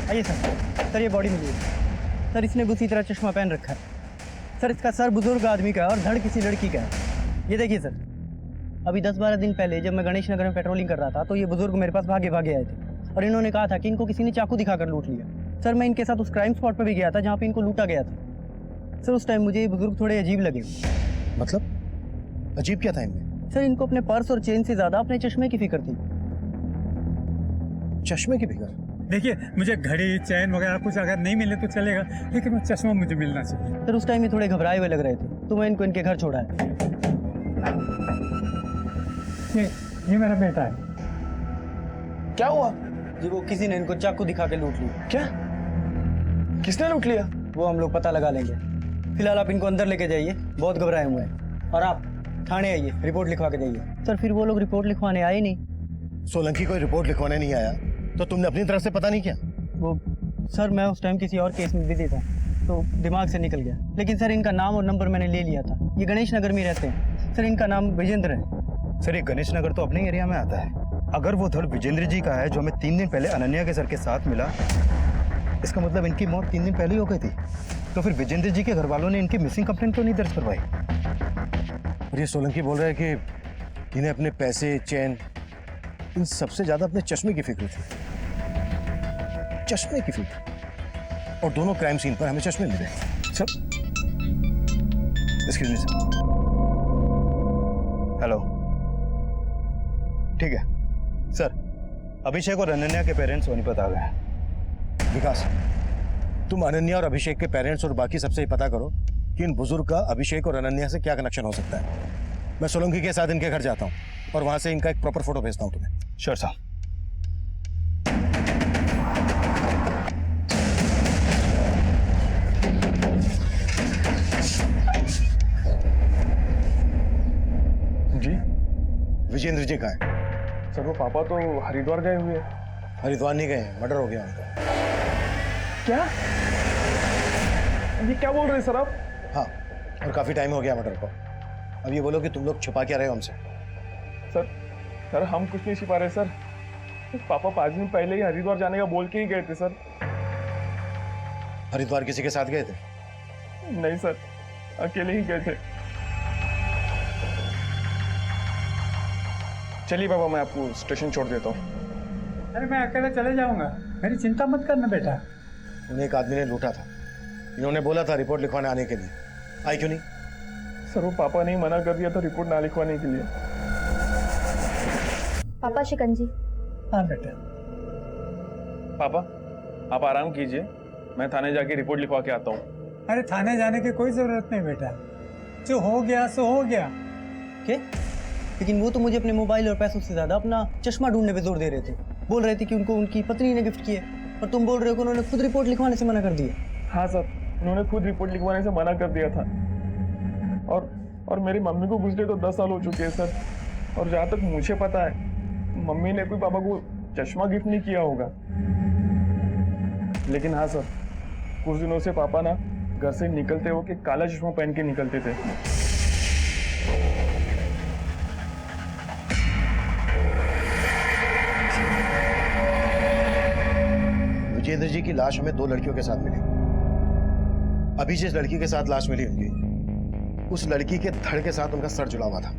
आइए सर ये बॉडी मिली है सर। इसने भी उसी तरह चश्मा पहन रखा है सर। इसका सर बुजुर्ग आदमी का है और धड़ किसी लड़की का है। ये देखिए सर, अभी 10-12 दिन पहले जब मैं गणेश नगर में पेट्रोलिंग कर रहा था तो ये बुजुर्ग मेरे पास भागे भागे आए थे और इन्होंने कहा था कि इनको किसी ने चाकू दिखाकर लूट लिया। सर मैं इनके साथ उस क्राइम स्पॉट पर भी गया था जहाँ पे इनको लूटा गया था। सर उस टाइम मुझे ये बुजुर्ग थोड़े अजीब लगे। मतलब अजीब क्या था इनमें? सर इनको अपने पर्स और चेन से ज्यादा अपने चश्मे की फिक्र थी। चश्मे की फिक्र? देखिए, मुझे घड़ी चैन वगैरह कुछ अगर नहीं मिले तो चलेगा, लेकिन वो चश्मा मुझे मिलना चाहिए। सर उस टाइम ये थोड़े घबराए हुए लग रहे थे तो मैं इनको इनके घर छोड़ा है। ये मेरा बेटा है। क्या हुआ? जी वो किसी ने इनको चाकू दिखा के लूट लिया। क्या? किसने लूट लिया? वो हम लोग पता लगा लेंगे। फिलहाल आप इनको अंदर लेके जाइए, बहुत घबराए हुए हैं। और आप थाने आइए, रिपोर्ट लिखवा के जाइए। सर फिर वो लोग रिपोर्ट लिखवाने आए नहीं। सोलंकी कोई रिपोर्ट लिखवाने नहीं आया तो तुमने अपनी तरफ से पता नहीं किया? वो सर मैं उस टाइम किसी और केस में बिजी था तो दिमाग से निकल गया। लेकिन सर इनका नाम और नंबर मैंने ले लिया था। ये गणेश नगर में रहते हैं सर। इनका नाम विजेंद्र है। सर ये गणेश नगर तो अपने एरिया में आता है। अगर वो धड़ विजेंद्र जी का है जो हमें 3 दिन पहले अनन्या के सर के साथ मिला, इसका मतलब इनकी मौत 3 दिन पहले ही हो गई थी। तो फिर विजेंद्र जी के घर वालों ने इनकी मिसिंग कंप्लेंट क्यों नहीं दर्ज करवाई? और ये सोलंकी बोल रहा है कि इन्हें अपने पैसे, चैन, इन सबसे ज्यादा अपने चश्मे की फिक्र थी। चश्मे की फिक्र? और दोनों क्राइम सीन पर हमें चश्मे मिले। Sir excuse me sir. Hello, ठीक है सर। अभिषेक और अनन्या के पेरेंट्स सोनीपत आ गए। विकास, तुम अनन्या और अभिषेक के पेरेंट्स और बाकी सबसे ही पता करो कि इन बुजुर्ग का अभिषेक और अनन्या से क्या कनेक्शन हो सकता है। मैं सोलंकी के साथ इनके घर जाता हूँ और वहां से इनका एक प्रॉपर फोटो भेजता हूँ तुम्हें। श्योर साहब। जी विजेंद्र जी कहाँ है? सर वो पापा तो हरिद्वार गए हुए हैं। हरिद्वार नहीं गए, मर्डर हो गया उनका। क्या? ये क्या बोल रहे हैं सर आप? हाँ, और काफी टाइम हो गया मर्डर को। अब ये बोलो कि तुम लोग छुपा क्या रहे हो हमसे? सर हम कुछ नहीं छिपा रहे सर। पापा 5 दिन पहले ही हरिद्वार जाने का बोल के ही गए थे सर। हरिद्वार किसी के साथ गए थे? नहीं सर, अकेले ही गए थे। चलिए पापा, मैं आपको स्टेशन छोड़ देता हूँ। अरे मैं अकेले चले जाऊंगा, मेरी चिंता मत करना बेटा। उन्हें एक आदमी ने लूटा था। इन्होंने बोला था रिपोर्ट लिखवाने आने के लिए। आई क्यों नहीं? सर वो पापा ने मना कर दिया था रिपोर्ट ना लिखवाने के लिए। पापा शिकंजी। हाँ बेटा। पापा आप आराम कीजिए, मैं थाने जाके रिपोर्ट लिखवा के आता हूँ। अरे थाने जाने की कोई जरूरत नहीं बेटा, जो हो गया सो हो गया। क्या? लेकिन वो तो मुझे अपने मोबाइल और पैसों से ज्यादा अपना चश्मा ढूंढने पे जोर दे रहे थे। बोल रहे थे कि उनको उनकी पत्नी ने गिफ्ट किया और तुम बोल रहे हो कि उन्होंने खुद रिपोर्ट लिखवाने से मना कर दिया। हाँ सर, उन्होंने खुद रिपोर्ट लिखवाने से मना कर दिया था। और मेरी मम्मी को गुजरे तो 10 साल हो चुके हैं सर। और जहाँ तक मुझे पता है, मम्मी ने कोई पापा को चश्मा गिफ्ट नहीं किया होगा। लेकिन हाँ सर, कुछ दिनों से पापा ना घर से निकलते हो कि काला चश्मा पहन के निकलते थे। विजेंद्र जी की लाश हमें 2 लड़कियों के साथ मिली। अभी जिस लड़की के साथ लाश मिली उनकी, उस लड़की के धड़ के साथ उनका सर जुड़ा हुआ था।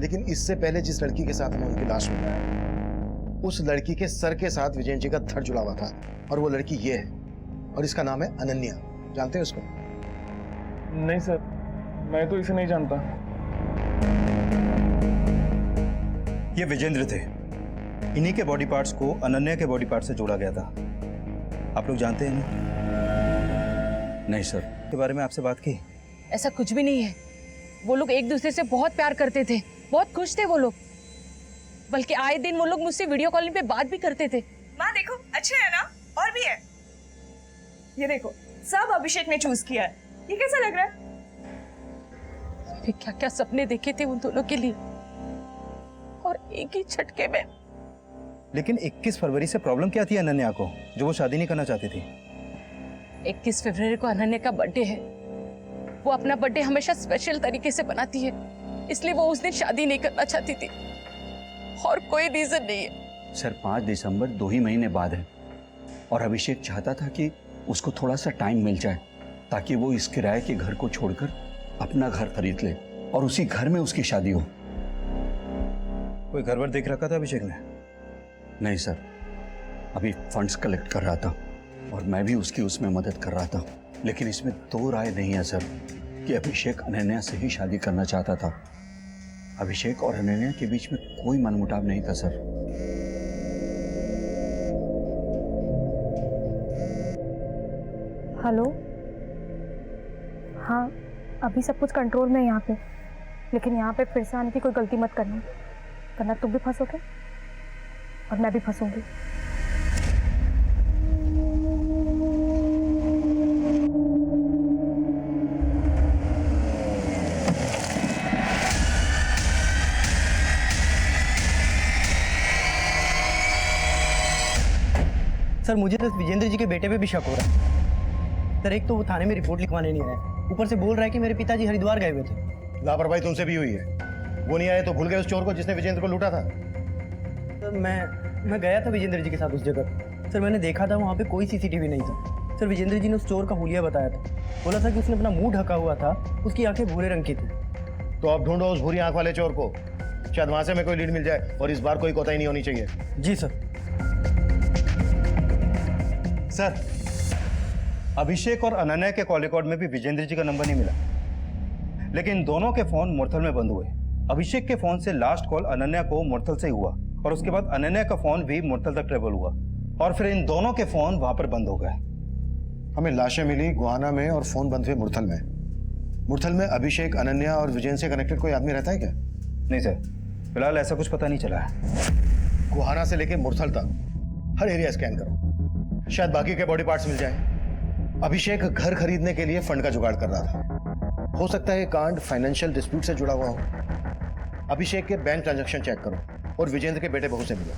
लेकिन इससे पहले जिस लड़की के साथ हमें उनकी लाश मिली, उस लड़की के सर के साथ विजेंद्र जी का धड़ जुड़ा हुआ था। और वो लड़की ये है, और इसका नाम है अनन्या। जानते हैं उसको? नहीं सर, मैं तो इसे नहीं जानता। ये विजेंद्र थे। इन्हीं के बॉडी पार्ट्स को अनन्या के बॉडी पार्ट से जोड़ा गया था। आप लोग जानते हैं नहीं सर? के बारे में आपसे बात की? ऐसा कुछ भी नहीं है। वो लोग एक दूसरे से बहुत प्यार करते थे, बहुत खुश थे वो लोग। बल्कि आए दिन वो लोग मुझसे वीडियो कॉलिंग पे बात भी करते थे। माँ देखो, अच्छे है ना? और भी है, ये देखो, सब अभिषेक ने चूज किया है। ये कैसा लग रहा है? क्या क्या सपने देखे थे उन दोनों के लिए, और एक ही झटके में। लेकिन 21 फरवरी से प्रॉब्लम क्या थी अनन्या को जो वो शादी नहीं करना चाहती थी? 21 फरवरी को अनन्या का बर्थडे है। वो अपना बर्थडे हमेशा स्पेशल तरीके से बनाती है, इसलिए वो उस दिन शादी नहीं करना चाहती थी, और कोई रीजन नहीं है। सर 5 दिसंबर 2 ही महीने बाद है। और अभिषेक चाहता था कि उसको थोड़ा सा टाइम मिल जाए ताकि वो इस किराए के घर को छोड़कर अपना घर खरीद ले और उसी घर में उसकी शादी हो। कोई घर वर देख रखा था अभिषेक ने? नहीं सर, अभी फंड्स कलेक्ट कर रहा था और मैं भी उसकी उसमें मदद कर रहा था, लेकिन इसमें दो राय नहीं है सर कि अभिषेक अनन्या से ही शादी करना चाहता था। अभिषेक और अनन्या के बीच में कोई मनमुटाव नहीं था सर। हेलो, हाँ अभी सब कुछ कंट्रोल में है यहाँ पे, लेकिन यहाँ पे फिर से आने की कोई गलती मत करना, वरना तुम भी फंसोगे और मैं भी फंसूंगी। सर मुझे तो विजेंद्र जी के बेटे पे भी शक हो रहा है। सर एक तो वो थाने में रिपोर्ट लिखवाने नहीं आया, ऊपर से बोल रहा है कि मेरे पिताजी हरिद्वार गए हुए थे। लापरवाही तुमसे भी हुई है। वो नहीं आए तो भूल गए उस चोर को जिसने विजेंद्र को लूटा था। सर मैं गया था विजेंद्र जी के साथ उस जगह। सर मैंने देखा था वहाँ पे कोई सीसीटीवी नहीं था। सर विजेंद्र जी ने उस चोर का हुलिया बताया था, बोला था कि उसने अपना मुंह ढका हुआ था, उसकी आंखें भूरे रंग की थी। तो अब ढूंढो उस भूरी आंख वाले चोर को, शायद वहां से हमें कोई लीड मिल जाए और इस बार कोई कोताही नहीं होनी चाहिए। जी सर। सर, अभिषेक और अनन्या के कॉल रिकॉर्ड में भी विजेंद्र जी का नंबर नहीं मिला, लेकिन दोनों के फोन मुरथल में बंद हुए। अभिषेक के फोन से लास्ट कॉल अनन्या को मुरथल से हुआ और उसके बाद अनन्या का फोन भी मुरथल तक ट्रेवल हुआ और फिर इन दोनों के फोन वहां पर बंद हो गए। हमें लाशें मिली गुहाना में और फोन बंद हुए मुरथल में। मुरथल में अभिषेक, अनन्या और विजेंद्र से कनेक्टेड कोई आदमी रहता है क्या? नहीं सर, फिलहाल ऐसा कुछ पता नहीं चला है। गुहाना से लेके मुरथल तक हर एरिया स्कैन करो, शायद बाकी के बॉडी पार्ट्स मिल जाए। अभिषेक घर खरीदने के लिए फंड का जुगाड़ कर रहा था। हो सकता है कांड फाइनेंशियल डिस्प्यूट से जुड़ा हुआ हो। अभिषेक के बैंक ट्रांजैक्शन चेक करो और विजेंद्र के बेटे बहू से मिलो।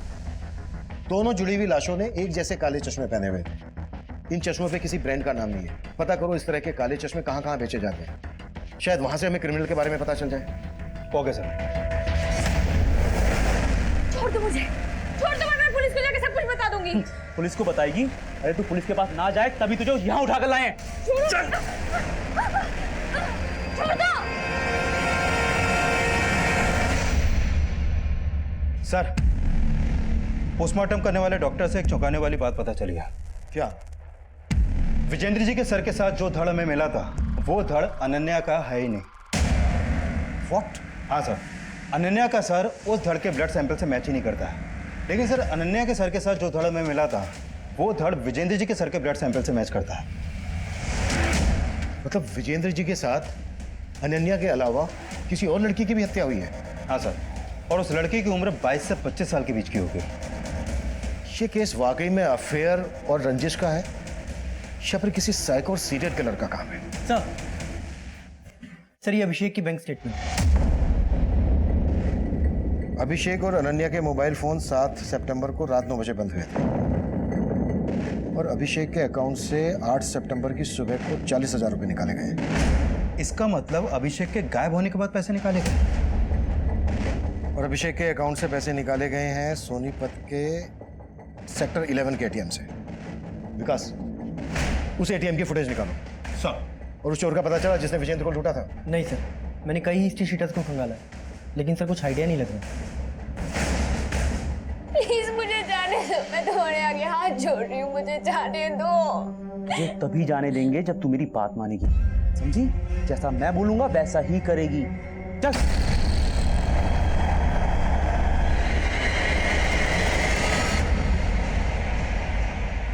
दोनों जुड़ी हुई लाशों ने एक जैसे काले चश्मे पहने हुए थे। इन चश्मों पे किसी ब्रांड का नाम नहीं है। पता करो इस तरह के काले चश्मे कहां कहां बेचे जाते हैं, शायद वहां से हमें क्रिमिनल के बारे में पता चल जाए। Okay sir. छोड़ दो मुझे, छोड़ दो, मैं पुलिस को जाके सब कुछ बता दूंगी। पुलिस को बताएगी? अरे तू पुलिस के पास ना जाए तभी तुझे यहाँ उठा कर लाए। छोड़ दो। सर, पोस्टमार्टम करने वाले डॉक्टर से एक चौंकाने वाली बात पता चली है। क्या? विजेंद्र जी के सर के साथ जो धड़ हमें मिला था वो धड़ अनन्या का है ही नहीं। व्हाट? हाँ सर, अनन्या का सर उस धड़ के ब्लड सैंपल से मैच ही नहीं करता है। लेकिन सर, अनन्या के सर के साथ जो धड़ हमें मिला था वो धड़ विजेंद्र जी के सर के ब्लड सैंपल से मैच करता है। मतलब विजेंद्र जी के साथ अनन्या के अलावा किसी और लड़की की भी हत्या हुई है? हाँ सर, और उस लड़की की उम्र 22 से 25 साल के बीच की होगी। ये केस वाकई में अफेयर और रंजिश का है या फिर किसी साइको और सीरियल किलर का काम है? सर ये अभिषेक की बैंक स्टेटमेंट। अभिषेक और अनन्या के मोबाइल फोन 7 सितंबर को रात 9 बजे बंद हुए थे और अभिषेक के अकाउंट से 8 सितंबर की सुबह को 40,000 रुपए निकाले गए। इसका मतलब अभिषेक के गायब होने के बाद पैसे निकाले गए और अभिषेक के अकाउंट से पैसे निकाले गए हैं सोनीपत के सेक्टर 11 के एटीएम से। विकास, उस एटीएम की फुटेज निकालो। सर। और उस चोर का पता चला जिसने विजेंद्र को लूटा था? नहीं सर, मैंने कई हिस्ट्री शीटर्स को खंगाला है, लेकिन सर कुछ आइडिया नहीं लग रहा। प्लीज मुझे जाने दो, मैं तुम्हारे आगे हाथ जोड़ रही हूँ, मुझे जाने दो। तुझे तभी जाने देंगे जब तू मेरी बात मानेगी, समझी? जैसा मैं बोलूंगा वैसा ही करेगी। चल।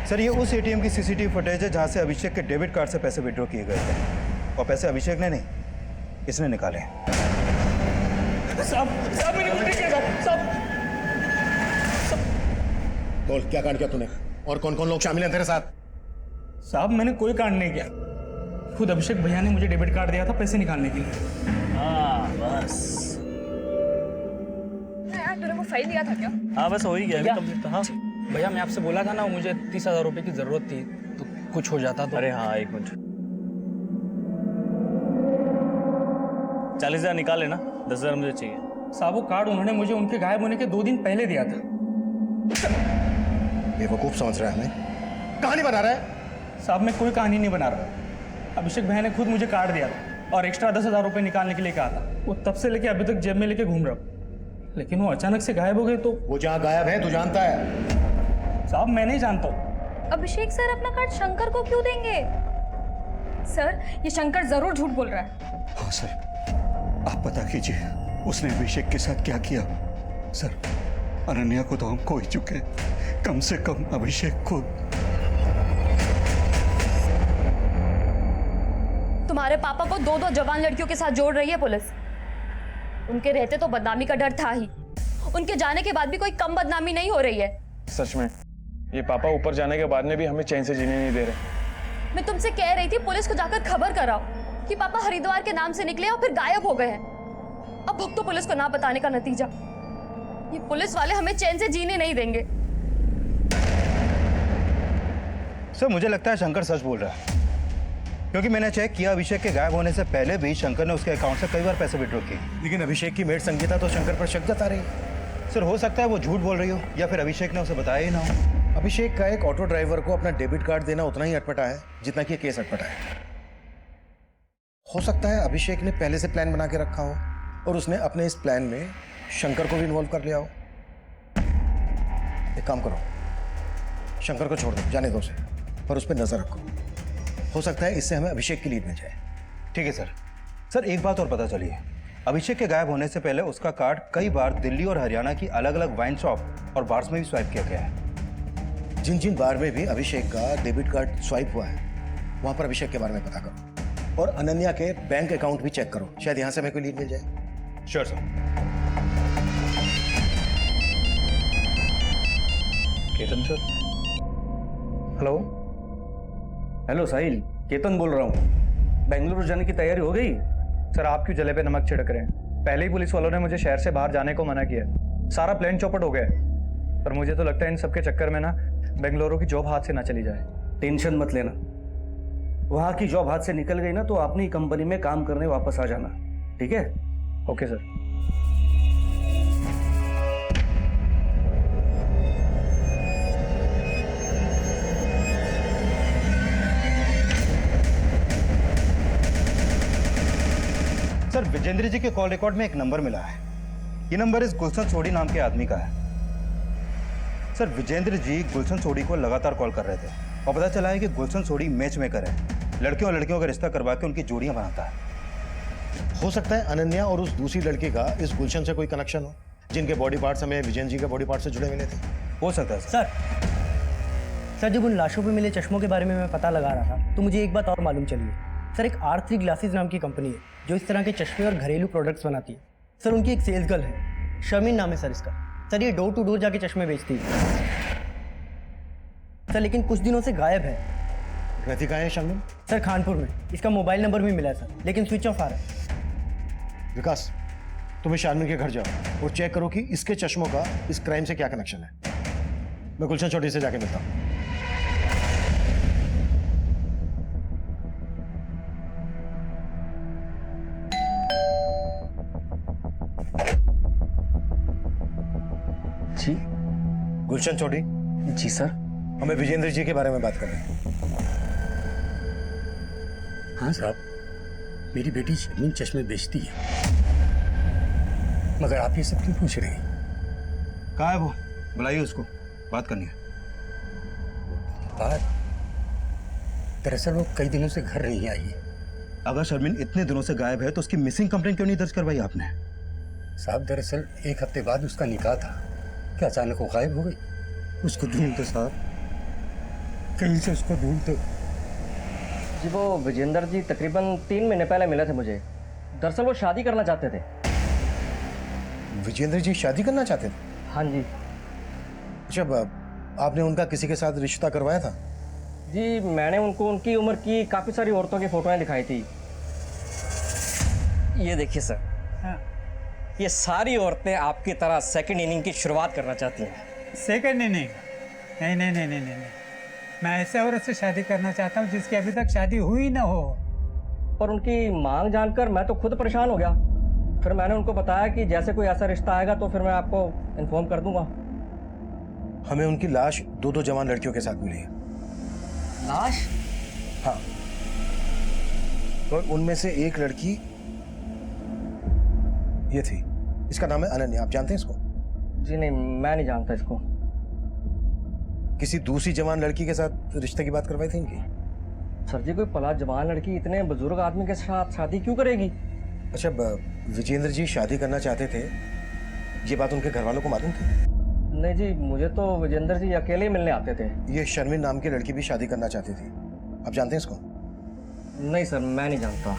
सर, ये उस एटीएम की सीसीटीवी फुटेज है जहां से अभिषेक के डेबिट कार्ड से पैसे विड्रॉ किए गए थे और पैसे अभिषेक ने नहीं, इसने निकाले। साहब मैंने कुछ नहीं किया साहब। बोल, क्या कांड किया तूने और कौन कौन लोग शामिल हैं तेरे साथ? साहब मैंने कोई कांड नहीं किया, खुद अभिषेक भैया ने मुझे डेबिट कार्ड दिया था पैसे निकालने के लिए। हाँ बस। यार तूने वो फाइल दिया था क्या? हाँ बस हो ही गया अभी कंप्लीट। हाँ भैया मैं आपसे बोला था ना, मुझे 30,000 रुपए की जरूरत थी, तो कुछ हो जाता तो। अरे हाँ, एक मिनट। 40,000 निकाले ना, 10,000 मुझे चाहिए। साहब वो कार्ड उन्होंने मुझे उनके गायब होने के 2 दिन पहले दिया था। बेवकूफ समझ रहा है हमें? कहानी बना रहा है? साहब मैं कोई कहानी नहीं बना रहा। अभिषेक भाई ने खुद मुझे कार्ड दिया था और एक्स्ट्रा 10,000 रुपये निकालने के लिए कहा था। वो तब से लेके अभी तक जेब में लेके घूम रहा हूँ, लेकिन वो अचानक से गायब हो गए। तो वो जहाँ गायब है तू जानता है? साहब मैं नहीं जानता हूँ। अभिषेक सर अपना कार्ड शंकर को क्यों देंगे? सर ये शंकर जरूर झूठ बोल रहा है। हाँ सर, आप पता कीजिए उसने अभिषेक के साथ क्या किया। सर अनन्या को तो हम खो ही चुके हैं, कम से कम अभिषेक को। तुम्हारे पापा को 2-2 जवान लड़कियों के साथ जोड़ रही है पुलिस। उनके रहते तो बदनामी का डर था ही, उनके जाने के बाद भी कोई कम बदनामी नहीं हो रही है। सच में ये पापा ऊपर जाने के बाद में भी हमें चैन से जीने नहीं दे रहे। मैं तुमसे कह रही थी पुलिस को जाकर खबर कराओ कि पापा हरिद्वार के नाम से निकले और फिर गायब हो गए हैं। अब भुगतो पुलिस को ना बताने का नतीजा। ये पुलिस वाले हमें चैन से जीने नहीं देंगे। सर मुझे लगता है शंकर सच बोल रहा है, क्योंकि मैंने चेक किया अभिषेक के गायब होने से पहले भी शंकर ने उसके अकाउंट से कई बार पैसे विड्रॉ किए। लेकिन अभिषेक की मेड संगीता तो शंकर पर शक जता रही है। सर हो सकता है वो झूठ बोल रही हो या फिर अभिषेक ने उसे बताया ही ना हो। अभिषेक का एक ऑटो ड्राइवर को अपना डेबिट कार्ड देना उतना ही अटपटा है जितना कि केस अटपटा है। हो सकता है अभिषेक ने पहले से प्लान बना के रखा हो और उसने अपने इस प्लान में शंकर को भी इन्वॉल्व कर लिया हो। एक काम करो, शंकर को छोड़ दो, जाने दो उसे, पर उस पर नजर रखो। हो सकता है इससे हमें अभिषेक की लीड मिल जाए। ठीक है सर। सर एक बात और पता चली है, अभिषेक के गायब होने से पहले उसका कार्ड कई बार दिल्ली और हरियाणा की अलग अलग वाइन शॉप और बार्स में भी स्वाइप किया गया है। जिन जिन बार में भी अभिषेक का डेबिट कार्ड स्वाइप हुआ है वहां पर अभिषेक के बारे में पता करो और अनन्या के बैंक अकाउंट भी चेक करो, शायद यहां से हमें कोई लीड मिल जाए। Sure sir. Ketan sir. Hello hello Sahil, Ketan बोल रहा हूँ। बेंगलुरु जाने की तैयारी हो गई? सर आप क्यों जले पे नमक छिड़क रहे हैं? पहले ही पुलिस वालों ने मुझे शहर से बाहर जाने को मना किया। सारा प्लान चौपट हो गया है, पर मुझे तो लगता है इन सबके चक्कर में ना बेंगलुरु की जॉब हाथ से ना चली जाए। टेंशन मत लेना, वहां की जॉब हाथ से निकल गई ना तो अपनी कंपनी में काम करने वापस आ जाना, ठीक है? Okay sir. सर विजेंद्र जी के कॉल रिकॉर्ड में एक नंबर मिला है। ये नंबर इस गुलशन सोडी नाम के आदमी का है। सर विजेंद्र जी गुलशन सोडी को लगातार कॉल कर रहे थे और पता चला है कि गुलशन सोडी मैच मेकर है, लड़कियों और लड़कियों का रिश्ता करवा के उनकी जोड़ियां बनाता है। हो सकता है अनन्या और उस दूसरी लड़की का इस गुलशन से कोई कनेक्शन हो, जिनके बॉडी पार्ट्स हमें विजेंद्र जी के बॉडी पार्ट से जुड़े मिले थे। हो सकता है सर। सर जब उन लाशों पे मिले चश्मों के बारे में मैं पता लगा रहा था तो मुझे एक बात और मालूम चली है। सर एक R3 ग्लासेस नाम की कंपनी है जो इस तरह के चश्मे और घरेलू प्रोडक्ट्स बनाती है। सर उनकी एक सेल्स गर्ल है, शर्मिन नाम है सर इसका। सर ये डोर टू डोर जाके चश्मे बेचती है सर, लेकिन कुछ दिनों से गायब है। रहती कहाँ है शर्मिन? सर खानपुर में। इसका मोबाइल नंबर भी मिला है सर, लेकिन स्विच ऑफ आ रहा है। विकास तुम्हें शारमिन के घर जाओ और चेक करो कि इसके चश्मों का इस क्राइम से क्या कनेक्शन है। मैं गुलशन चौधरी से जाके मिलता हूँ। जी गुलशन चौधरी। जी सर। हमें विजेंद्र जी के बारे में बात करनी है। हाँ साहब, मेरी बेटी शर्मिन चश्मे बेचती है, मगर आप ये सब क्यों पूछ रहे हैं? कहाँ है वो? बुलाइए उसको, बात करनी है। बात दरअसल वो कई दिनों से घर नहीं आई है। अगर शर्मिन इतने दिनों से गायब है तो उसकी मिसिंग कंप्लेंट क्यों नहीं दर्ज करवाई आपने? साहब दरअसल 1 हफ्ते बाद उसका निकाह था, क्या अचानक वो गायब हो गई? उसको ढूंढते साहब, कहीं से उसको ढूंढते। जी वो विजेंद्र जी तकरीबन 3 महीने पहले मिले थे मुझे। दरअसल वो शादी करना चाहते थे। विजेंद्र जी शादी करना चाहते थे? हाँ जी। अच्छा, आपने उनका किसी के साथ रिश्ता करवाया था? जी मैंने उनको उनकी उम्र की काफ़ी सारी औरतों की फोटोएं दिखाई थी। ये देखिए सर, ये सारी औरतें आपकी तरह सेकंड इनिंग की शुरुआत करना चाहती हैं। Second inning? नहीं नहीं नहीं नहीं नहीं, मैं ऐसे औरत से शादी करना चाहता हूँ जिसकी अभी तक शादी हुई ना हो। पर उनकी मांग जानकर मैं तो खुद परेशान हो गया। फिर मैंने उनको बताया कि जैसे कोई ऐसा रिश्ता आएगा तो फिर मैं आपको इन्फॉर्म कर दूंगा। हमें उनकी लाश 2-2 जवान लड़कियों के साथ मिली है। लाश? हाँ, और उनमें से एक लड़की ये थी। इसका नाम है अनन्या। आप जानते हैं इसको? जी नहीं, मैं नहीं जानता इसको। किसी दूसरी जवान लड़की के साथ रिश्ते की बात करवाई थी इनकी? सर जी, कोई पला जवान लड़की इतने बुजुर्ग आदमी के साथ शादी क्यों करेगी? अच्छा, विजेंद्र जी शादी करना चाहते थे, ये बात उनके घर वालों को मालूम थी? नहीं जी, मुझे तो विजेंद्र जी अकेले ही मिलने आते थे। ये शर्मिन नाम की लड़की भी शादी करना चाहती थी। आप जानते हैं इसको? नहीं सर, मैं नहीं जानता।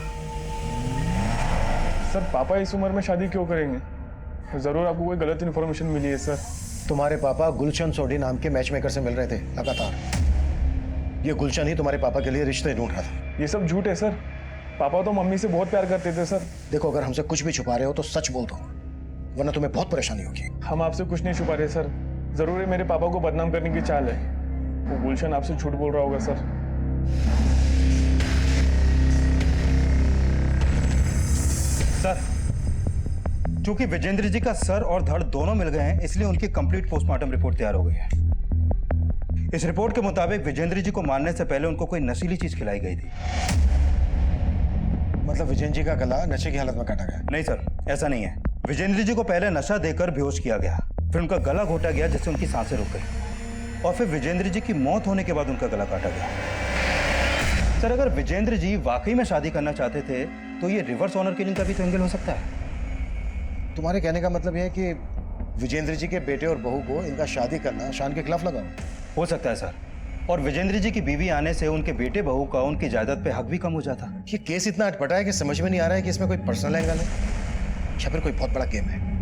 सर पापा इस उम्र में शादी क्यों करेंगे? जरूर आपको कोई गलत इन्फॉर्मेशन मिली है सर। तुम्हारे पापा गुलशन सोडी नाम के मैच मेकर से मिल रहे थे लगातार। ये गुलशन ही तुम्हारे पापा के लिए रिश्ते ढूंढ रहा था। ये सब झूठ है सर। पापा तो मम्मी से बहुत प्यार करते थे सर। देखो, अगर हमसे कुछ भी छुपा रहे हो तो सच बोल दो, वरना तुम्हें बहुत परेशानी होगी। हम आपसे कुछ नहीं छुपा रहे सर। जरूर है मेरे पापा को बदनाम करने की चाल है। वो गुलशन आपसे झूठ बोल रहा होगा सर। सर, चूंकि विजेंद्र जी का सर और धड़ दोनों मिल गए हैं, इसलिए उनकी कंप्लीट पोस्टमार्टम रिपोर्ट तैयार हो गई है। इस रिपोर्ट के मुताबिक विजेंद्र जी को मारने से पहले उनको कोई नशीली चीज खिलाई गई थी। मतलब विजेंद्र जी का गला नशे की हालत में काटा गया? नहीं सर, ऐसा नहीं है। विजेंद्र जी को पहले नशा देकर बेहोश किया गया, फिर उनका गला घोटा गया जिससे उनकी सांसें रुक गई, और फिर विजेंद्र जी की मौत होने के बाद उनका गला काटा गया। सर, अगर विजेंद्र जी वाकई में शादी करना चाहते थे तो ये रिवर्स ऑनर किलिंग का भी तो एंगल हो सकता है। तुम्हारे कहने का मतलब यह है कि विजेंद्र जी के बेटे और बहू को इनका शादी करना शान के खिलाफ लगा हो सकता है सर, और विजेंद्र जी की बीवी आने से उनके बेटे बहू का उनकी जायदाद पे हक भी कम हो जाता। ये केस इतना अटपटा है कि समझ में नहीं आ रहा है कि इसमें कोई पर्सनल एंगल है या फिर कोई बहुत बड़ा गेम है।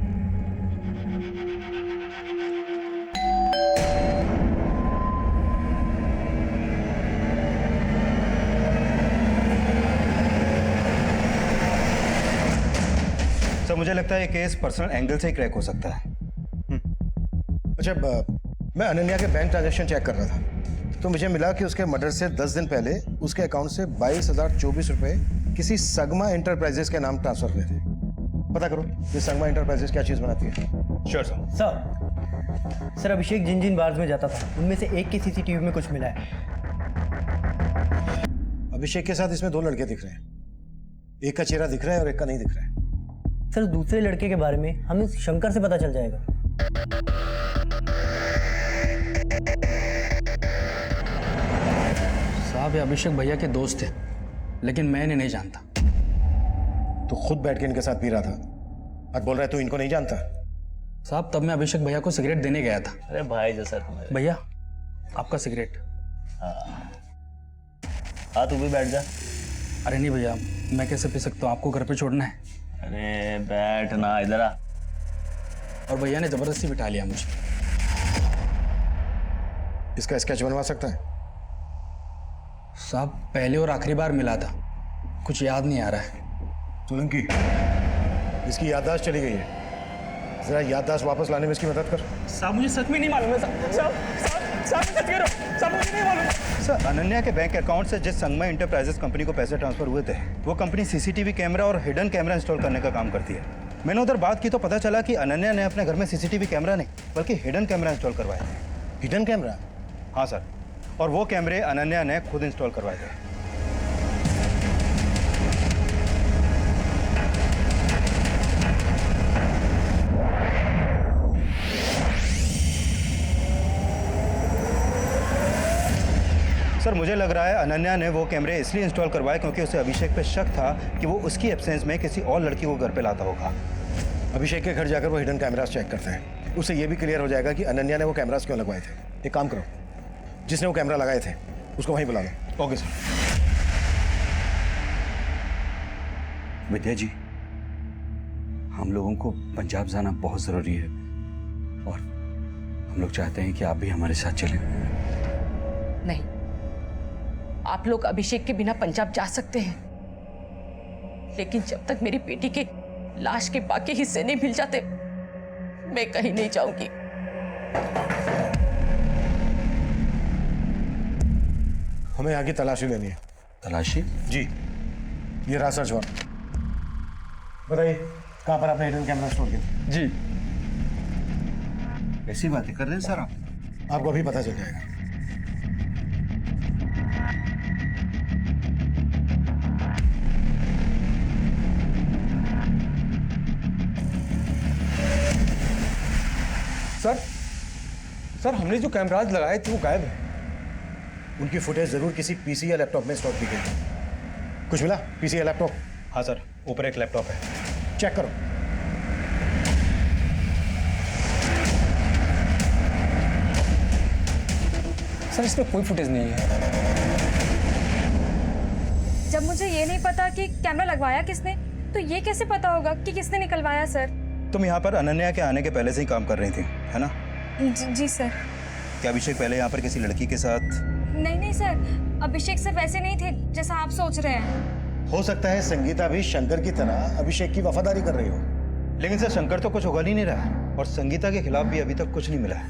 सर, मुझे लगता है ये केस पर्सनल एंगल से ही क्रैक हो सकता है। अच्छा, मैं अनन्या के बैंक ट्रांजैक्शन चेक कर रहा था तो मुझे मिला कि उसके मर्डर से 10 दिन पहले उसके अकाउंट से 22,024 रुपए किसी सगमा इंटरप्राइजेस के नाम ट्रांसफर हुए थे। पता करो ये सगमा इंटरप्राइजेस क्या चीज बनाती है। Sure sir. सर, अभिषेक जिन जिन बार्स में जाता था उनमें से एक की सीसीटीवी में कुछ मिला है। अभिषेक के साथ इसमें 2 लड़के दिख रहे हैं। एक का चेहरा दिख रहा है और एक का नहीं दिख रहा है। सर, दूसरे लड़के के बारे में हमें शंकर से पता चल जाएगा। साहब, ये अभिषेक भैया के दोस्त थे, लेकिन मैं इन्हें नहीं जानता। तो खुद बैठ के इनके साथ पी रहा था और बोल रहा है तू इनको नहीं जानता? साहब, तब मैं अभिषेक भैया को सिगरेट देने गया था। अरे भाई जैसा तुम्हारे। भैया, आपका सिगरेट। हाँ, तू भी बैठ जा। अरे नहीं भैया, मैं कैसे पी सकता हूँ? आपको घर पे छोड़ना है। अरे बैठ ना, इधर आ। और भैया ने जबरदस्ती बिठा लिया मुझे। इसका स्केच बनवा सकता है? साहब, पहले और आखिरी बार मिला था, कुछ याद नहीं आ रहा है। सोलंकी, इसकी याददाश्त चली गई है, जरा याददाश्त वापस लाने में इसकी मदद कर। साहब, मुझे सच में नहीं मालूम है। साहब, सच कह रहा हूं। साहब, मुझे नहीं मालूम। सर, अनन्या के बैंक अकाउंट से जिस संगमा इंटरप्राइजेस कंपनी को पैसे ट्रांसफर हुए थे, वो कंपनी सीसीटीवी कैमरा और हिडन कैमरा इंस्टॉल करने का काम करती है। मैंने उधर बात की तो पता चला कि अनन्या ने अपने घर में सीसीटीवी कैमरा नहीं बल्कि हिडन कैमरा इंस्टॉल करवाए थे। Hidden camera? हाँ सर, और वो कैमरे अनन्या ने खुद इंस्टॉल करवाए थे। सर, मुझे लग रहा है अनन्या ने वो कैमरे इसलिए इंस्टॉल करवाए क्योंकि उसे अभिषेक पे शक था कि वो उसकी एब्सेंस में किसी और लड़की को घर पे लाता होगा। अभिषेक के घर जाकर वो हिडन कैमरास चेक करते हैं, उससे ये भी क्लियर हो जाएगा कि अनन्या ने वो कैमरास क्यों लगवाए थे। एक काम करो, जिसने वो कैमरा लगाए थे उसको वहीं बुला लो। Okay sir. विद्या जी, हम लोगों को पंजाब जाना बहुत ज़रूरी है और हम लोग चाहते हैं कि आप भी हमारे साथ चलें। नहीं, आप लोग अभिषेक के बिना पंजाब जा सकते हैं, लेकिन जब तक मेरी बेटी के लाश के बाकी हिस्से नहीं मिल जाते, मैं कहीं नहीं जाऊंगी। हमें आगे तलाशी लेनी है। तलाशी? जी, ये रहा सर्च वारंट। बताइए कहाँ पर आपने हिडन कैमरा स्टोर किया? जी। ऐसी बातें कर रहे हैं सर आप? आपको अभी पता चल जाएगा। सर हमने जो कैमराज लगाए थे वो गायब है। उनकी फुटेज जरूर किसी पीसी या लैपटॉप में स्टोर की गई है। कुछ मिला? पीसी या लैपटॉप? हाँ सर, ऊपर एक लैपटॉप है। चेक करो। सर इसमें कोई फुटेज नहीं है। जब मुझे ये नहीं पता कि कैमरा लगवाया किसने, तो ये कैसे पता होगा कि किसने निकलवाया सर? तुम यहाँ पर अनन्या के आने के पहले से ही काम कर रही थी, है ना? जी सर। क्या अभिषेक पहले यहाँ पर किसी लड़की के साथ? नहीं सर, अभिषेक सर वैसे नहीं थे जैसा आप सोच रहे हैं। हो सकता है संगीता भी शंकर की तरह अभिषेक की वफादारी कर रही हो। लेकिन सर शंकर तो कुछ उगल ही नहीं रहा और संगीता के खिलाफ भी अभी तक कुछ नहीं मिला है।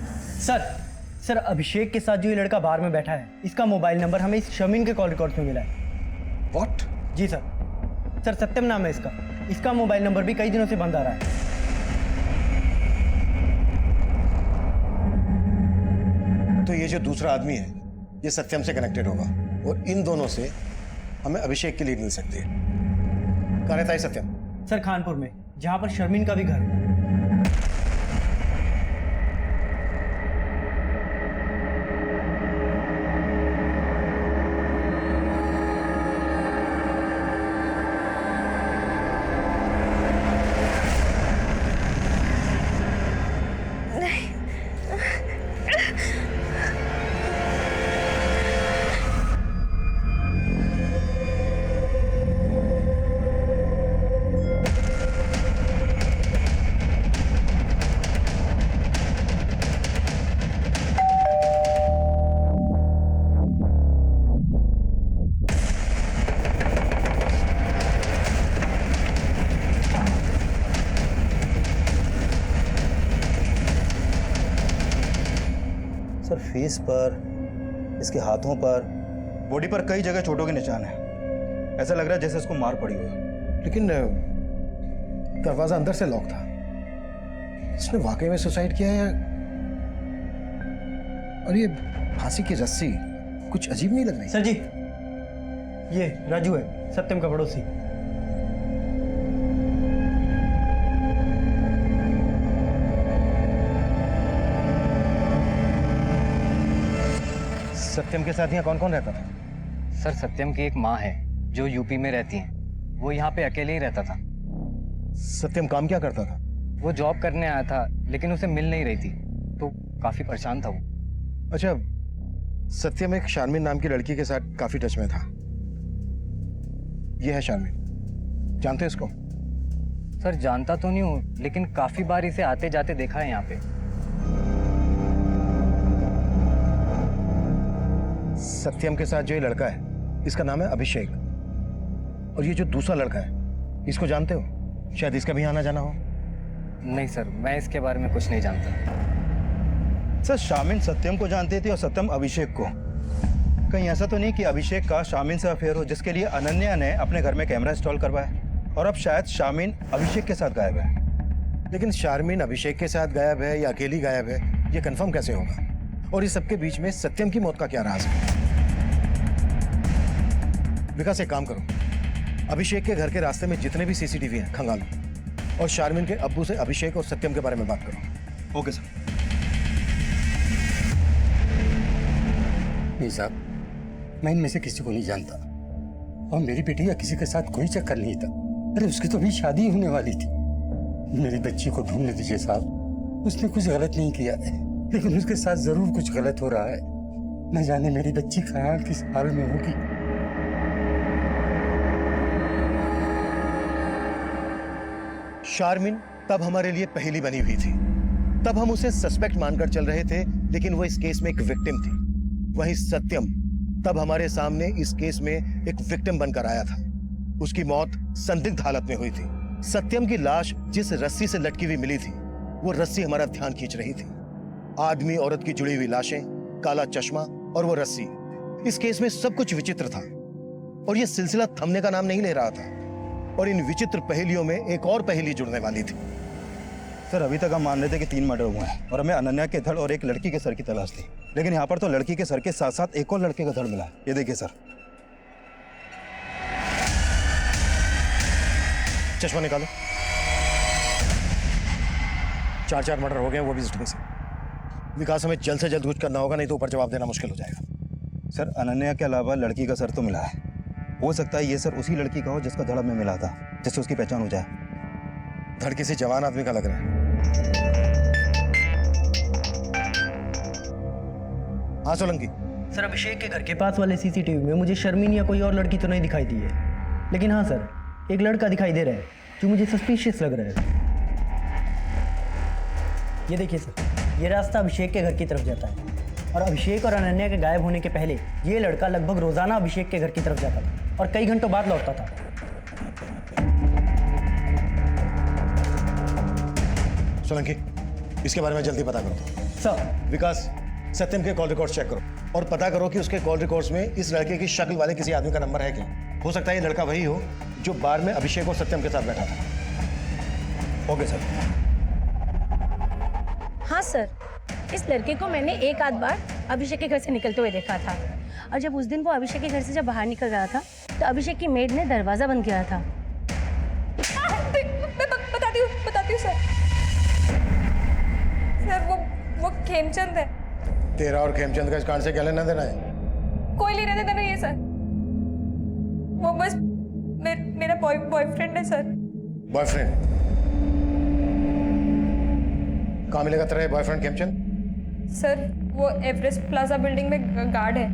सर अभिषेक के साथ जो ये लड़का बाहर में बैठा है, इसका मोबाइल नंबर हमें इस शमीन के कॉल रिकॉर्ड में मिला है। व्हाट? जी सर सत्यम नाम है इसका मोबाइल नंबर भी कई दिनों से बंद आ रहा है। तो ये जो दूसरा आदमी है ये सत्यम से कनेक्टेड होगा और इन दोनों से हमें अभिषेक की लीड मिल सकती है। कहाँ रहता है सत्यम? सर खानपुर में, जहां पर शर्मीन का भी घर है। सर फेस पर, इसके हाथों पर, बॉडी पर कई जगह चोटों के निशान है। ऐसा लग रहा है जैसे इसको मार पड़ी हो। लेकिन दरवाजा अंदर से लॉक था। इसने वाकई में सुसाइड किया है? और ये फांसी की रस्सी कुछ अजीब नहीं लग रही? सर जी, ये राजू है, सत्यम का पड़ोसी। सत्यम के साथ यहाँ कौन कौन रहता था? सर सत्यम की एक माँ है जो यूपी में रहती हैं। वो यहाँ पे अकेले ही रहता था। सत्यम काम क्या करता था? वो जॉब करने आया था लेकिन उसे मिल नहीं रही थी, तो काफी परेशान था वो। अच्छा, सत्यम एक शारमीन नाम की लड़की के साथ काफी टच में था। ये है शारमीन, जानते हैं इसको? सर जानता तो नहीं हूँ, लेकिन काफी बार इसे आते जाते देखा है यहाँ पे। सत्यम के साथ जो ये लड़का है इसका नाम है अभिषेक, और ये जो दूसरा लड़का है इसको जानते हो? शायद इसका भी आना जाना हो। नहीं सर, मैं इसके बारे में कुछ नहीं जानता। सर शामिन सत्यम को जानती थी और सत्यम अभिषेक को। कहीं ऐसा तो नहीं कि अभिषेक का शामिन से अफेयर हो, जिसके लिए अनन्या ने अपने घर में कैमरा इंस्टॉल करवाया और अब शायद शामिन अभिषेक के साथ गायब है। लेकिन शारमीन अभिषेक के साथ गायब है या अकेली गायब है, ये कंफर्म कैसे होगा? और इस सबके बीच में सत्यम की मौत का क्या राज है? विकास एक काम करो, अभिषेक के घर के रास्ते में जितने भी सीसीटीवी हैं खंगालो और शारमीन के अब्बू से अभिषेक और सत्यम के बारे में बात करो। Okay sir. नहीं साहब, मैं इनमें से किसी को नहीं जानता और मेरी बेटी का किसी के साथ कोई चक्कर नहीं था। अरे उसकी तो अभी शादी होने वाली थी। मेरी बच्ची को ढूंढने दीजिए साहब। उसने कुछ गलत नहीं किया है, लेकिन उसके साथ जरूर कुछ गलत हो रहा है। न जाने मेरी बच्ची कहाँ किस हाल में होगी। शारमीन तब हमारे लिए पहेली बनी हुई थी। तब हम उसे सस्पेक्ट मानकर चल रहे थे, लेकिन वो इस केस में एक विक्टिम थी। वहीं सत्यम तब हमारे सामने इस केस में एक विक्टिम बनकर आया था। उसकी मौत संदिग्ध हालत में हुई थी। सत्यम की लाश जिस रस्सी से लटकी हुई मिली थी, वो रस्सी हमारा ध्यान खींच रही थी। आदमी औरत की जुड़ी हुई लाशें, काला चश्मा और वो रस्सी। इस केस में सब कुछ विचित्र था और ये सिलसिला थमने का नाम नहीं ले रहा था। और इन विचित्र पहेलियों में एक और पहेली जुड़ने वाली थी। सर अभी तक हम मान रहे थे कि 3 मर्डर हुए हैं और हमें अनन्या के धड़ और एक लड़की के सर की तलाश थी, लेकिन यहाँ पर तो लड़की के सर के साथ साथ एक और लड़के का धड़ मिला है। ये देखिए सर। चश्मा निकालो। 4 मर्डर हो गए, वो भी इस ढंग से। विकास, हमें जल्द से जल्द कुछ करना होगा, नहीं तो ऊपर जवाब देना मुश्किल हो जाएगा। सर अनन्या के अलावा लड़की का सर तो मिला है। हो सकता है ये सर उसी लड़की का हो जिसका धड़ में मिला था, जिससे उसकी पहचान हो जाए। धड़ किसी जवान आदमी का लग रहा है। हाँ सोलंकी। सर अभिषेक के घर के पास वाले सीसीटीवी में मुझे शर्मीन या कोई और लड़की तो नहीं दिखाई दी है, लेकिन हाँ सर, एक लड़का दिखाई दे रहा है जो मुझे सस्पिशियस लग रहा है। ये देखिए सर, ये रास्ता अभिषेक के घर की तरफ जाता है और अभिषेक और अनन्या के गायब होने के पहले ये लड़का लगभग रोजाना अभिषेक के घर की तरफ जाता था और कई घंटों बाद लौटता था। सोलंकी, इसके बारे में जल्दी पता करो। सर। विकास, सत्यम के कॉल रिकॉर्ड्स चेक करो और पता करो कि उसके कॉल रिकॉर्ड्स में इस लड़के की शक्ल वाले किसी आदमी का नंबर है क्या। हो सकता है ये लड़का वही हो जो बार में अभिषेक और सत्यम के साथ बैठा था। Okay sir. हाँ सर, इस लड़के को मैंने एक आध बार अभिषेक के घर से निकलते हुए देखा था, और जब उस दिन वो अभिषेक के घर से जब बाहर निकल रहा था तो अभिषेक की मेड ने दरवाजा बंद किया था। बताती हूँ सर। सर वो खेमचंद है। तेरा और खेमचंद का इस कांड से क्या लेना देना है? कोई लेना देना नहीं है सर, वो बस मेरा बॉयफ्रेंड है सर। बॉयफ्रेंड? कहाँ मिलेगा तेरा बॉयफ्रेंड खेमचंद? सर वो एवरेस्ट प्लाजा बिल्डिंग में गार्ड है।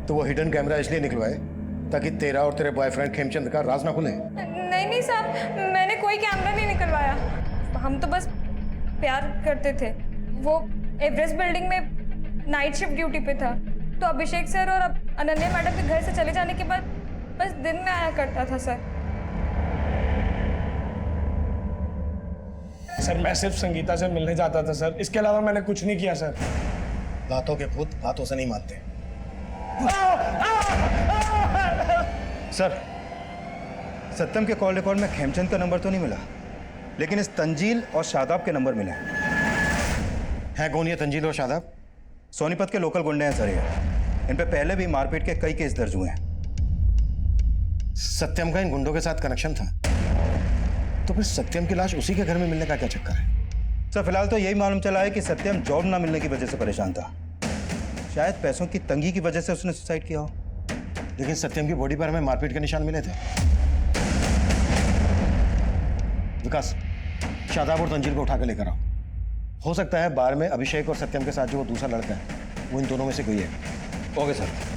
तो वो हिडन कैमरा इसलिए निकलवाए ताकि तेरा और तेरे बॉयफ्रेंड खेमचंद का राज ना खुले? नहीं साहब, मैंने कोई कैमरा नहीं निकलवाया, हम तो बस प्यार करते थे। वो एवरेस्ट बिल्डिंग में नाइट शिफ्ट ड्यूटी पे था, तो अभिषेक सर और अनन्या मैडम के घर से चले जाने के बाद बस दिन में आया करता था सर। सर मैं सिर्फ संगीता से मिलने जाता था सर, इसके अलावा मैंने कुछ नहीं किया सर। बातों के भूत बातों से नहीं मानते। सर सत्यम के कॉल रिकॉर्ड में खेमचंद का नंबर तो नहीं मिला, लेकिन इस तंजील और शादाब के नंबर मिले हैं। कौन ये तंजील और शादाब? सोनीपत के लोकल गुंडे हैं सर ये। इन पे पहले भी मारपीट के कई केस दर्ज हुए हैं। सत्यम का इन गुंडों के साथ कनेक्शन था, तो फिर सत्यम की लाश उसी के घर में मिलने का क्या चक्कर है? सर फिलहाल तो यही मालूम चला है कि सत्यम जॉब ना मिलने की वजह से परेशान था। शायद पैसों की तंगी की वजह से उसने सुसाइड किया हो। लेकिन सत्यम की बॉडी पर हमें मारपीट के निशान मिले थे। विकास, शादाब और तंजील को उठा के लेकर आओ। हो सकता है बार में अभिषेक और सत्यम के साथ जो वो दूसरा लड़का है वो इन दोनों में से कोई है। Okay sir.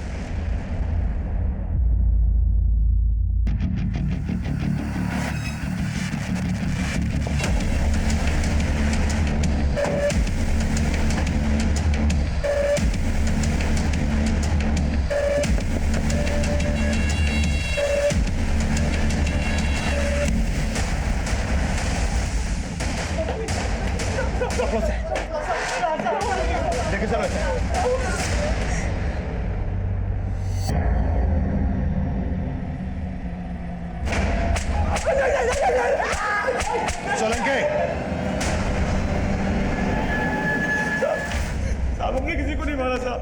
लेके चलो इसे। सोलंकी, साहब हमने किसी को नहीं मारा साहब।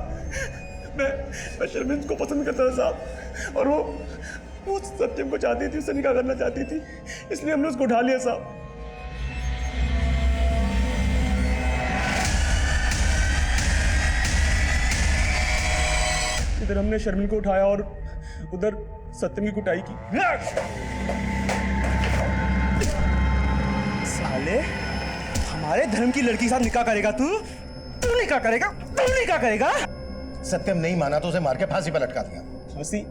मैं शर्मिंद को पसंद करता था साहब, और वो सत्यम को चाहती थी, उससे निकाह करना चाहती थी, इसलिए हमने उसको उठा लिया साहब। इधर हमने शर्मिन को उठाया और उधर सत्यम की कुटाई की। साले, हमारे धर्म की लड़की के साथ निकाह करेगा तू? तू निकाह करेगा? तू निकाह करेगा? सत्यम नहीं माना तो उसे मार के फांसी पर लटका दिया। फांसी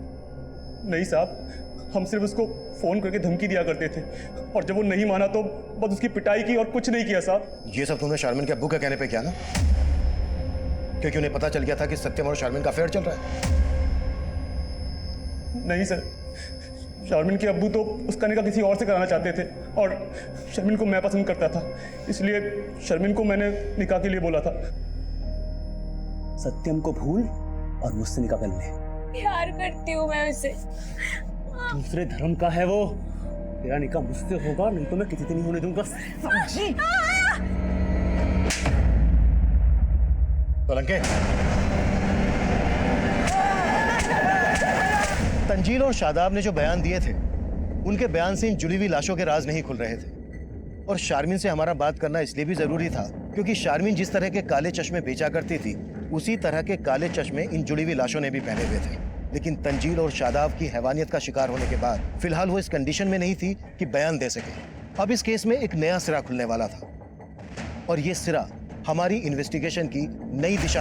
नहीं साहब, हम सिर्फ उसको फोन करके धमकी दिया करते थे, और जब वो नहीं माना तो बस उसकी पिटाई की और कुछ नहीं किया साहब। ये सब तुमने शारमिन के अब्बू के कहने पे किया ना? क्योंकि उन्हें पता चल गया था कि सत्यम और शारमिन का अफेयर चल रहा है। नहीं सर, शारमिन के अब्बू तो उसका निकाह किसी और से कराना चाहते थे, और शर्मिन को मैं पसंद करता था, इसलिए शर्मिन को मैंने निकाह के लिए बोला था। सत्यम को भूल और मुझसे निकाह कर ले। प्यार करती हूँ मैं उसे। दूसरे धर्म का है वो। तेरा निकाह मुझसे होगा, नहीं तो मैं किसी से नहीं होने दूंगा। समझी? सोलंकी, तंजील और शादाब ने जो बयान दिए थे, उनके बयान से इन जुड़ी हुई लाशों के राज नहीं खुल रहे थे, और शारमीन से हमारा बात करना इसलिए भी जरूरी था क्योंकि शारमीन जिस तरह के काले चश्मे बेचा करती थी उसी तरह के काले चश्मे इन जुड़ी हुई लाशों ने भी पहने हुए थे। लेकिन तंजील और शादाब की हैवानियत का शिकार होने के बाद फिलहाल वो इस कंडीशन में नहीं थी कि बयान दे सके। अब इस केस में एक नया सिरा खुलने वाला था और ये सिरा हमारी इन्वेस्टिगेशन की नई दिशा।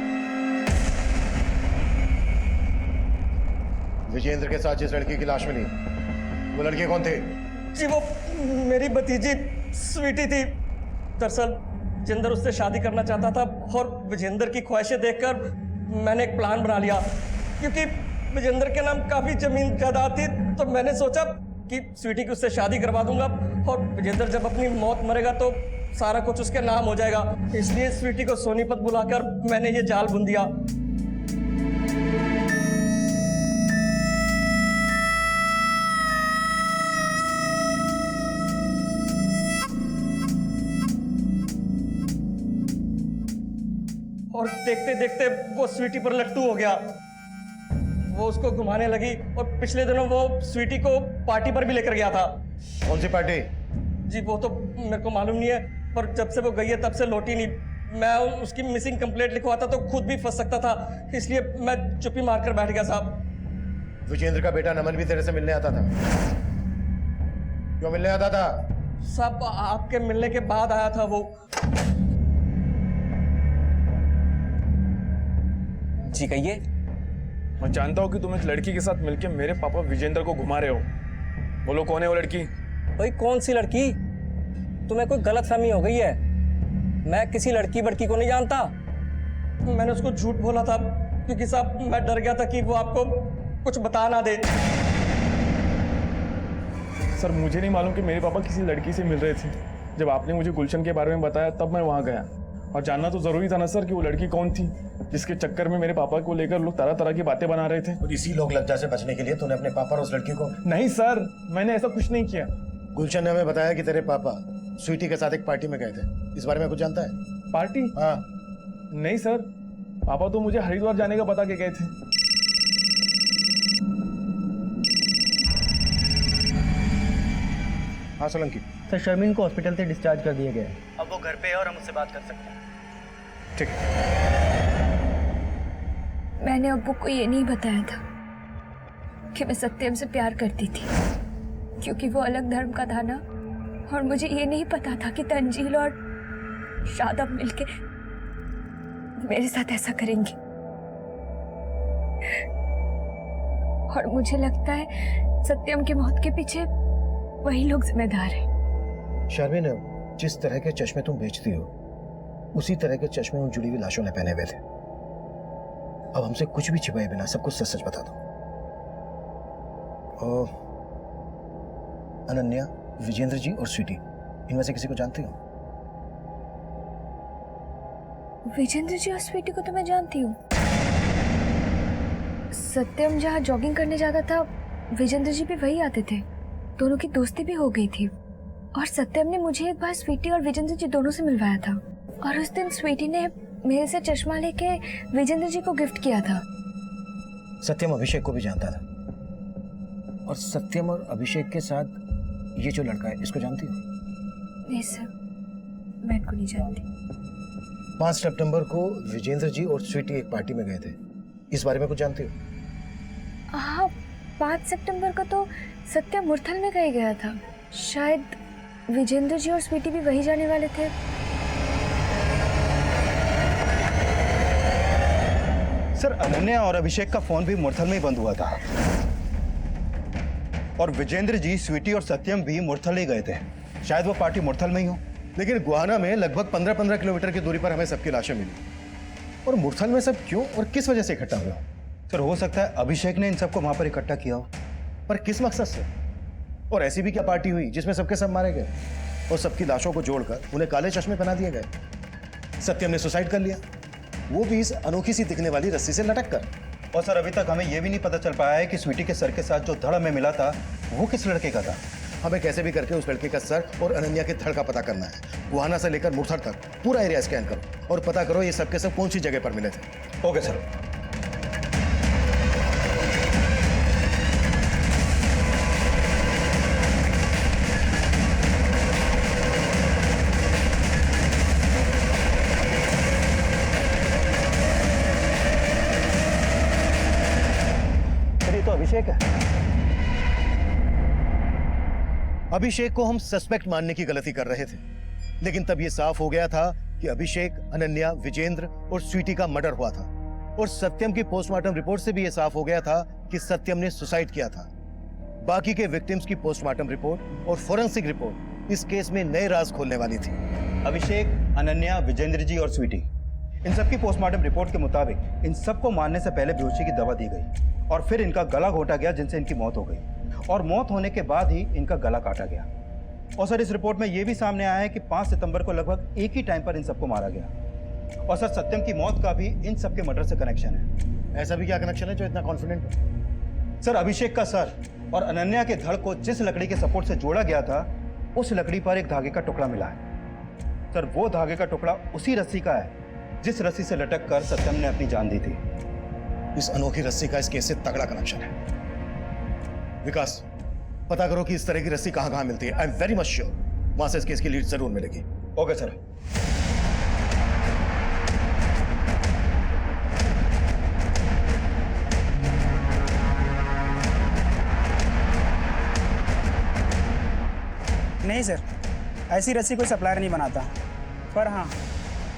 विजेंद्र के साथ जिस लड़की की लाश मिली वो लड़के कौन थे? जी वो मेरी भतीजी स्वीटी थी। दरअसल विजेंद्र उससे शादी करना चाहता था और विजेंद्र की ख्वाहिशें देखकर मैंने एक प्लान बना लिया। क्योंकि विजेंद्र के नाम काफी जमीन जायदाद थी तो मैंने सोचा कि स्वीटी की उससे शादी करवा दूंगा और विजेंद्र जब अपनी मौत मरेगा तो सारा कुछ उसके नाम हो जाएगा। इसलिए स्वीटी को सोनीपत बुलाकर मैंने ये जाल बुन दिया। और देखते देखते वो स्वीटी पर लट्टू हो गया। वो उसको घुमाने लगी और पिछले दिनों वो स्वीटी को पार्टी पर भी लेकर गया था। कौन सी पार्टी? जी वो तो मेरे को मालूम नहीं है, पर जब से वो गई है तब से लौटी नहीं। मैं उसकी मिसिंग कंप्लेंट लिखवाता तो खुद भी फंस सकता था, इसलिए मैं चुप्पी मारकर बैठ गया साहब। विजेंद्र का बेटा नमन भी तेरे से मिलने आता था? क्यों मिलने आता था? साहब आपके मिलने के बाद आया था वो। जी कहिए। मैं जानता हूँ कि तुम एक लड़की के साथ मिलकर मेरे पापा विजेंद्र को घुमा रहे हो। बोलो कौन है वो लड़की? भाई कौन सी लड़की? तुम्हें कोई गलतफहमी हो गई है। मैं किसी लड़की बड़की को नहीं जानता। मैंने उसको झूठ बोला था क्योंकि साहब मैं डर गया था कि वो आपको कुछ बता ना दे। सर मुझे नहीं मालूम कि मेरे पापा किसी लड़की से मिल रहे थे। जब आपने मुझे गुलशन के बारे में बताया तब मैं वहां गया और जानना तो जरूरी था ना सर कि वो लड़की कौन थी जिसके चक्कर में मेरे पापा को लेकर लोग तरह तरह की बातें बना रहे थे। और इसी लोग लज्जा से बचने के लिए तूने अपने पापा और उस लड़की को? नहीं सर, मैंने ऐसा कुछ नहीं किया। गुलशन ने हमें बताया कि तेरे पापा स्वीटी के साथ एक पार्टी में गए थे। इस बारे में कुछ जानता है? पार्टी? हाँ। नहीं सर, पापा तो मुझे हरिद्वार जाने का बता के गए थे। हाँ सोलंकी। सर शर्मीन को हॉस्पिटल से डिस्चार्ज कर दिया गया है। अब वो घर पे है और हम उससे बात कर सकते हैं। ठीक है। मैंने अब्बू को ये नहीं बताया था कि मैं सत्यम से प्यार करती थी, क्योंकि वो अलग धर्म का था ना, और मुझे ये नहीं पता था कि तंजील और शादाब मिलके मेरे साथ ऐसा करेंगे। और मुझे लगता है सत्यम की मौत के पीछे वही लोग जिम्मेदार हैं। शर्मीन, जिस तरह के चश्मे तुम बेचती हो उसी तरह के चश्मे उन जुड़ी हुई लाशों ने पहने हुए थे। अब हमसे कुछ भी छिपाए बिना सब कुछ सच सच बता दो। अनन्या, विजेंद्र जी और स्वीटी, इनमें से किसी को जानती हो? विजेंद्र जी और स्वीटी को तो मैं जानती हूँ। सत्यम जहाँ जॉगिंग करने जाता था विजेंद्र जी भी वही आते थे। दोनों की दोस्ती भी हो गई थी और सत्यम ने मुझे एक बार स्वीटी और विजेंद्र जी दोनों से मिलवाया था। और उस दिन स्वीटी ने मेरे से चश्मा लेके विजेंद्र जी को गिफ्ट किया था। सत्यम अभिषेक को भी जानता था। और सत्यम और अभिषेक के साथ ये जो लड़का है, इसको जानती हो? नहीं सर, मैं इनको नहीं जानती। 5 सितंबर को विजेंद्र जी और स्वीटी एक पार्टी में गए थे। इस बारे में कुछ जानती हो? हाँ, 5 सितंबर को तो सत्यम मुरथल में कहीं गया था। शायद विजेंद्र जी और स्वीटी भी वही जाने वाले थे। सर अनन्या और अभिषेक का फोन भी मुरथल में ही बंद हुआ था और विजेंद्र जी, स्वीटी और सत्यम भी मुरथल ही गए थे। शायद वो पार्टी मुरथल में ही हो। लेकिन गुहाना में लगभग 15-15 किलोमीटर की दूरी पर हमें सबकी लाशें मिली। और मुरथल में सब क्यों और किस वजह से इकट्ठा हुए हो? सर हो सकता है अभिषेक ने इन सबको वहां पर इकट्ठा किया हो। पर किस मकसद से? और ऐसी भी क्या पार्टी हुई जिसमें सबके सब मारे गए और सबकी लाशों को जोड़कर उन्हें काले चश्मे पहना दिए गए? सत्यम ने सुसाइड कर लिया, वो भी इस अनोखी सी दिखने वाली रस्सी से लटक कर। और सर अभी तक हमें यह भी नहीं पता चल पाया है कि स्वीटी के सर के साथ जो धड़ हमें मिला था वो किस लड़के का था। हमें कैसे भी करके उस लड़के का सर और अनन्या के धड़ का पता करना है। गुहाना से लेकर मुरथल तक पूरा एरिया स्कैन करो और पता करो ये सब के सब कौन सी जगह पर मिले थे। Okay sir. अभिषेक है। अभिषेक को हम सस्पेक्ट मानने की गलती कर रहे थे, लेकिन तब यह साफ हो गया था कि अभिषेक, अनन्या, विजेंद्र और स्वीटी का मर्डर हुआ था। और सत्यम की पोस्टमार्टम रिपोर्ट से भी यह साफ हो गया था कि सत्यम ने सुसाइड किया था। बाकी के विक्टिम्स की पोस्टमार्टम रिपोर्ट और फोरेंसिक रिपोर्ट इस केस में नए राज खोलने वाली थी। अभिषेक, अनन्या, विजेंद्र जी और स्वीटी, इन सब की पोस्टमार्टम रिपोर्ट के मुताबिक इन सबको मारने से पहले बेहोशी की दवा दी गई और फिर इनका गला घोटा गया, जिनसे इनकी मौत हो गई। और मौत होने के बाद ही इनका गला काटा गया। और सर, इस रिपोर्ट में यह भी सामने आया है कि 5 सितंबर को लगभग एक ही टाइम पर इन सबको मारा गया। और सर, सत्यम की मौत का भी इन सबके मर्डर से कनेक्शन है। ऐसा भी क्या कनेक्शन है जो इतना कॉन्फिडेंट हो? सर, अभिषेक का सर और अनन्या के धड़ को जिस लकड़ी के सपोर्ट से जोड़ा गया था, उस लकड़ी पर एक धागे का टुकड़ा मिला है। सर, वो धागे का टुकड़ा उसी रस्सी का है जिस रस्सी से लटक कर सत्यम ने अपनी जान दी थी। इस अनोखी रस्सी का इस केस से तगड़ा कनेक्शन है। विकास, पता करो कि इस तरह की रस्सी कहां कहां मिलती है। I am very much sure वहां से इस केस की लीड जरूर मिलेगी। Okay sir. नहीं सर, ऐसी रस्सी कोई सप्लायर नहीं बनाता। पर हाँ,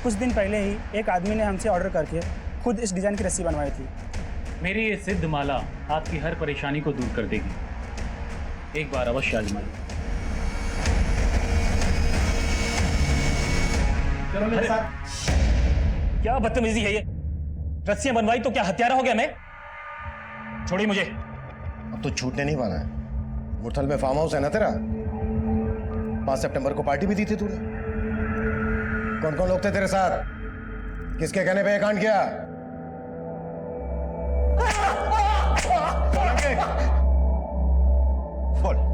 कुछ दिन पहले ही एक आदमी ने हमसे ऑर्डर करके खुद इस डिज़ाइन की रस्सी बनवाई थी। मेरी ये सिद्ध माला आपकी हर परेशानी को दूर कर देगी। एक बार अवश्य आजमाइए। चलो मेरे साथ। क्या बदतमीजी है ये? रस्सियां बनवाई तो क्या हत्यारा हो गया मैं? छोड़िए मुझे। अब तो छूटने नहीं वाला है। मुरथल में फार्म हाउस है ना तेरा? 5 सितंबर को पार्टी भी दी थी तूने। कौन कौन लोग थे तेरे साथ? किसके कहने पे ये कांड किया?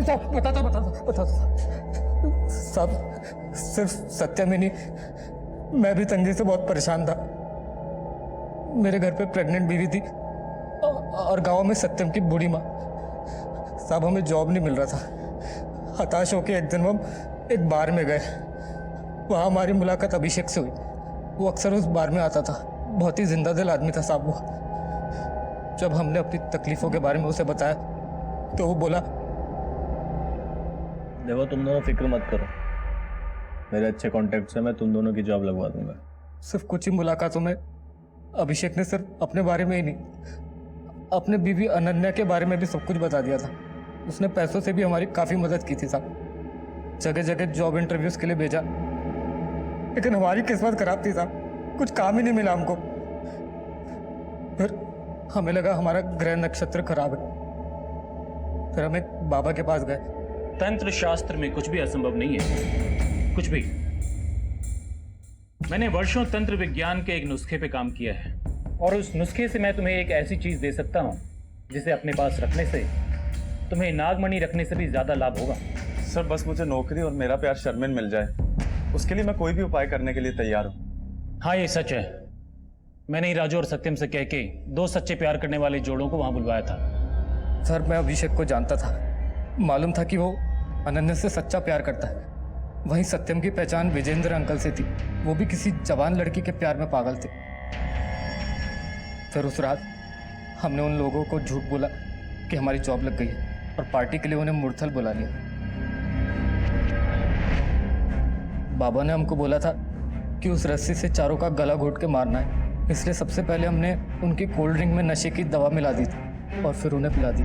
बता साहब, सिर्फ सत्यम ही नहीं, मैं भी तंगी से बहुत परेशान था। मेरे घर पे प्रेग्नेंट बीवी थी और गांव में सत्यम की बूढ़ी माँ। साहब, हमें जॉब नहीं मिल रहा था। हताश होकर एक दिन हम एक बार में गए। वहाँ हमारी मुलाकात अभिषेक से हुई। वो अक्सर उस बार में आता था। बहुत ही जिंदा दिल आदमी था साहब वो। जब हमने अपनी तकलीफों के बारे में उसे बताया तो वो बोला, देखो तुम दोनों फिक्र मत करो, मेरे अच्छे कॉन्टैक्ट से मैं तुम दोनों की जॉब लगवा दूंगा। सिर्फ कुछ ही मुलाकातों में अभिषेक ने सिर्फ अपने बारे में ही नहीं, अपने बीवी अनन्या के बारे में भी सब कुछ बता दिया था। उसने पैसों से भी हमारी काफ़ी मदद की थी साहब। जगह जगह जॉब इंटरव्यूज के लिए भेजा, लेकिन हमारी किस्मत खराब थी साहब। कुछ काम ही नहीं मिला हमको। फिर हमें लगा हमारा ग्रह नक्षत्र खराब है। फिर हम एक बाबा के पास गए। तंत्र शास्त्र में कुछ भी असंभव नहीं है, कुछ भी। मैंने वर्षों तंत्र विज्ञान के एक नुस्खे पे काम किया है और उस नुस्खे से मैं तुम्हें एक ऐसी चीज दे सकता हूं जिसे अपने पास रखने से तुम्हें नागमणि रखने से भी ज्यादा लाभ होगा। सर, बस मुझे नौकरी और मेरा प्यार शर्मिन मिल जाए, उसके लिए मैं कोई भी उपाय करने के लिए तैयार हूँ। हाँ, ये सच है। मैंने ही राजू और सत्यम से कह के 2 सच्चे प्यार करने वाले जोड़ों को वहां बुलवाया था। सर, मैं अभिषेक को जानता था। मालूम था कि वो अनन्या से सच्चा प्यार करता है। वहीं सत्यम की पहचान विजेंद्र अंकल से थी। वो भी किसी जवान लड़की के प्यार में पागल थे। फिर उस रात हमने उन लोगों को झूठ बोला कि हमारी जॉब लग गई है और पार्टी के लिए उन्हें मुरथल बुला लिया। बाबा ने हमको बोला था कि उस रस्सी से चारों का गला घोट के मारना है। इसलिए सबसे पहले हमने उनकी कोल्ड ड्रिंक में नशे की दवा मिला दी थी और फिर उन्हें पिला दी।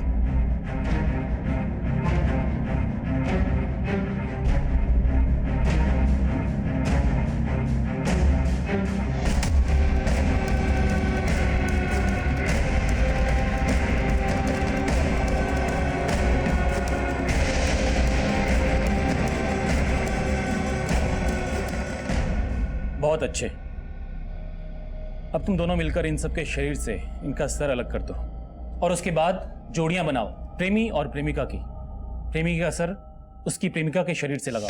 बहुत अच्छे। अब तुम दोनों मिलकर इन सबके शरीर से इनका सर अलग कर दो और उसके बाद जोड़ियां बनाओ प्रेमी और प्रेमिका की। प्रेमी का सर उसकी प्रेमिका के शरीर से लगाओ।